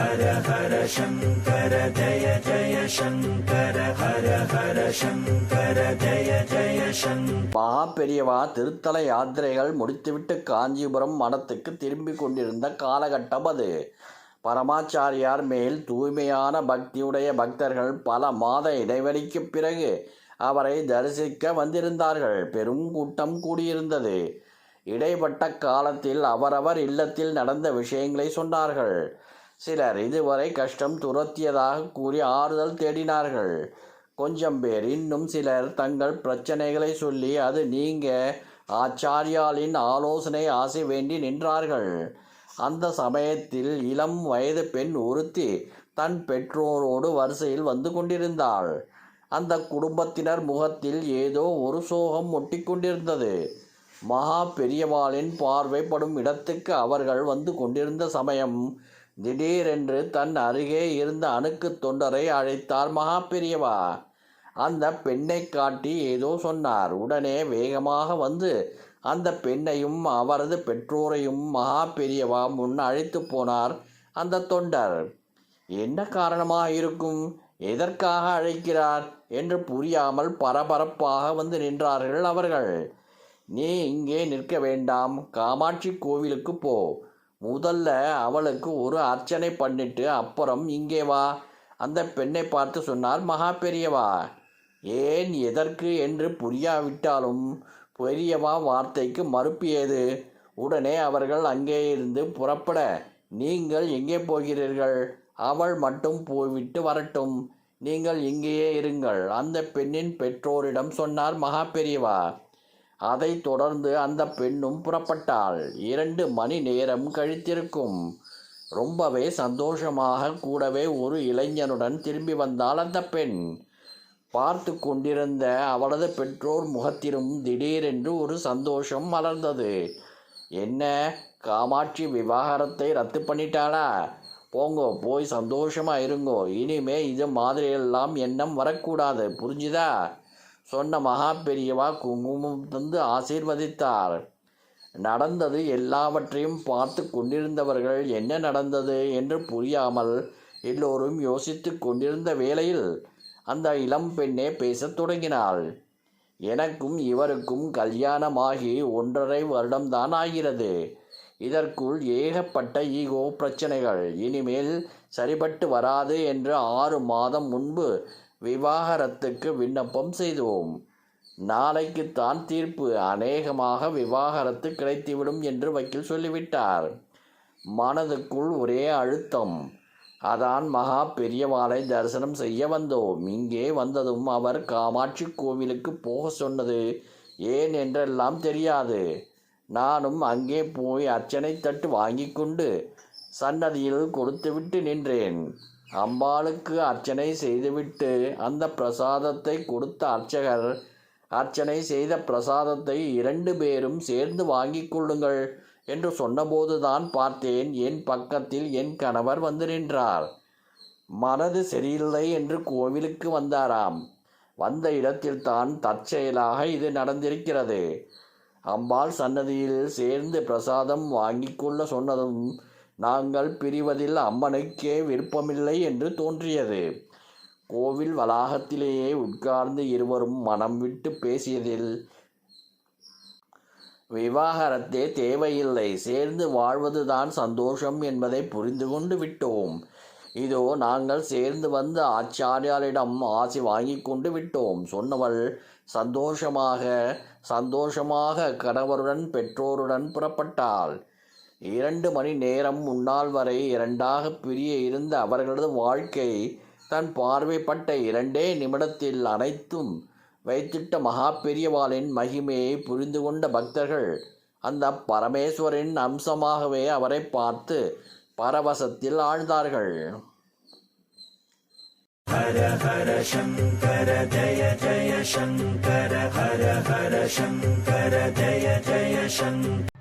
ஹர ஹர சங்கர ஜய ஜய சங்கர ஹர ஹர சங்கர ஜய ஜய சங்கர. மகா பெரியவா திருத்தல யாத்திரைகள் முடித்துவிட்டு காஞ்சிபுரம் மடத்துக்கு திரும்பி கொண்டிருந்த காலகட்டம் அது. பரமாச்சாரியார் மேல் தூய்மையான பக்தியுடைய பக்தர்கள் பல மாத இடைவெளிக்கு பிறகு அவரை தரிசிக்க வந்திருந்தார்கள். பெரும் கூட்டம் கூடியிருந்தது. இடைப்பட்ட காலத்தில் அவரவர் இல்லத்தில் நடந்த விஷயங்களை சொன்னார்கள். சிலர் இதுவரை கஷ்டம் துரத்தியதாக கூறி ஆறுதல் தேடினார்கள். கொஞ்சம் பேர் இன்னும் சிலர் தங்கள் பிரச்சனைகளை சொல்லி அது நீங்க ஆச்சாரியாலின் ஆலோசனை ஆசை வேண்டி நின்றார்கள். அந்த சமயத்தில் இளம் வயது பெண் ஒருத்தி தன் பெற்றோரோடு வரிசையில் வந்து கொண்டிருந்தாள். அந்த குடும்பத்தினர் முகத்தில் ஏதோ ஒரு சோகம் ஒட்டி கொண்டிருந்தது. மகா பெரியவாளின் பார்வைப்படும் இடத்துக்கு அவர்கள் வந்து கொண்டிருந்த சமயம் திடீரென்று தன் அருகே இருந்த அணுக்கு தொண்டரை அழைத்தார் மகா பெரியவா. அந்த பெண்ணை காட்டி ஏதோ சொன்னார். உடனே வேகமாக வந்து அந்த பெண்ணையும் அவரது பெற்றோரையும் மகா பெரியவா முன் அழைத்து போனார் அந்த தொண்டர். என்ன காரணமாக இருக்கும், எதற்காக அழைக்கிறார் என்று புரியாமல் பரபரப்பாக வந்து நின்றார்கள் அவர்கள். நீ இங்கே நிற்க வேண்டாம், காமாட்சி கோவிலுக்கு போ. முதல்ல அவளுக்கு ஒரு அர்ச்சனை பண்ணிட்டு அப்புறம் இங்கே வா, அந்த பெண்ணை பார்த்து சொன்னார் மகா பெரியவா. ஏன் எதற்கு என்று புரியாவிட்டாலும் பெரியவா வார்த்தைக்கு மறுப்பியது. உடனே அவர்கள் அங்கே இருந்து புறப்பட, நீங்கள் எங்கே போகிறீர்கள், அவள் மட்டும் போய்விட்டு வரட்டும், நீங்கள் இங்கேயே இருங்கள், அந்த பெண்ணின் பெற்றோரிடம் சொன்னார் மகா பெரியவா. அதைத் தொடர்ந்து அந்த பெண்ணும் புறப்பட்டாள். 2 மணி நேரம் கழித்திருக்கும். ரொம்பவே சந்தோஷமாக கூடவே ஒரு இளைஞனுடன் திரும்பி வந்தாள் அந்த பெண். பார்த்து கொண்டிருந்த அவளது பெற்றோர் முகத்திலும் திடீரென்று ஒரு சந்தோஷம் மலர்ந்தது. என்ன, காமாட்சி விவாகரத்தை ரத்து பண்ணிட்டாளா? போங்கோ, போய் சந்தோஷமா இருங்கோ, இனிமே இது மாதிரியெல்லாம் எண்ணம் வரக்கூடாது, புரிஞ்சுதா? சொன்ன மகா பெரியவா குங்குமம் தந்து ஆசீர்வதித்தார். நடந்தது எல்லாவற்றையும் பார்த்து கொண்டிருந்தவர்கள் என்ன நடந்தது என்று புரியாமல் எல்லோரும் யோசித்து கொண்டிருந்த வேளையில் அந்த இளம் பெண்ணே பேசத் தொடங்கினாள். எனக்கும் இவருக்கும் கல்யாணமாகி 1.5 வருடம்தான் ஆகிறது. இதற்குள் ஏகப்பட்ட ஈகோ பிரச்சனைகள், இனிமேல் சரிபட்டு வராது என்று 6 மாதம் முன்பு விவாகரத்துக்கு விண்ணப்பம் செய்தோம். நாளைக்குத்தான் தீர்ப்பு, அநேகமாக விவாகரத்து கிடைத்துவிடும் என்று வக்கீல் சொல்லிவிட்டார். மனதுக்குள் ஒரே அழுத்தம். அதான் மகா பெரியவாளை தரிசனம் செய்ய வந்தோம். இங்கே வந்ததும் அவர் காமாட்சி கோவிலுக்கு போக சொன்னது ஏன் என்றெல்லாம் தெரியாது. நானும் அங்கே போய் அர்ச்சனை தட்டு வாங்கி கொண்டு சன்னதியில் கொடுத்துவிட்டு நின்றேன். அம்பாளுக்கு அர்ச்சனை செய்துவிட்டு அந்த பிரசாதத்தை கொடுத்த அர்ச்சகர், அர்ச்சனை செய்த பிரசாதத்தை 2 பேரும் சேர்ந்து வாங்கி கொள்ளுங்கள் என்று சொன்னபோதுதான் பார்த்தேன், என் பக்கத்தில் என் கணவர் வந்து நின்றார். மனது சரியில்லை என்று கோவிலுக்கு வந்தாராம். வந்த இடத்தில்தான் தற்செயலாக இது நடந்திருக்கிறது. அம்பாள் சன்னதியில் சேர்ந்து பிரசாதம் வாங்கி கொள்ள சொன்னதும் நாங்கள் பிரிவதில் அம்மனுக்கே விருப்பமில்லை என்று தோன்றியது. கோவில் வளாகத்திலேயே உட்கார்ந்து இருவரும் மனம் விட்டு பேசியதில் விவாகரத்தே தேவையில்லை, சேர்ந்து வாழ்வதுதான் சந்தோஷம் என்பதை புரிந்து கொண்டு விட்டோம். இதோ நாங்கள் சேர்ந்து வந்து ஆச்சாரியாரிடம் ஆசி வாங்கி கொண்டு விட்டோம். சொன்னவள் சந்தோஷமாக கணவருடன் பெற்றோருடன் புறப்பட்டாள். 2 மணி நேரம் முன்னால் வரை 2ஆக பிரிய இருந்த அவர்களது வாழ்க்கை தன் பார்வைப்பட்ட 2 நிமிடத்தில் அனைத்தும் வைத்திட்ட மகா பெரியவாளின் மகிமையை புரிந்து கொண்ட பக்தர்கள் அந்த பரமேஸ்வரின் அம்சமாகவே அவரை பார்த்து பரவசத்தில் ஆழ்ந்தார்கள். ஹர ஹர சங்கர ஜய ஜய சங்கர ஹர ஹர சங்கர ஜய ஜய சங்கர.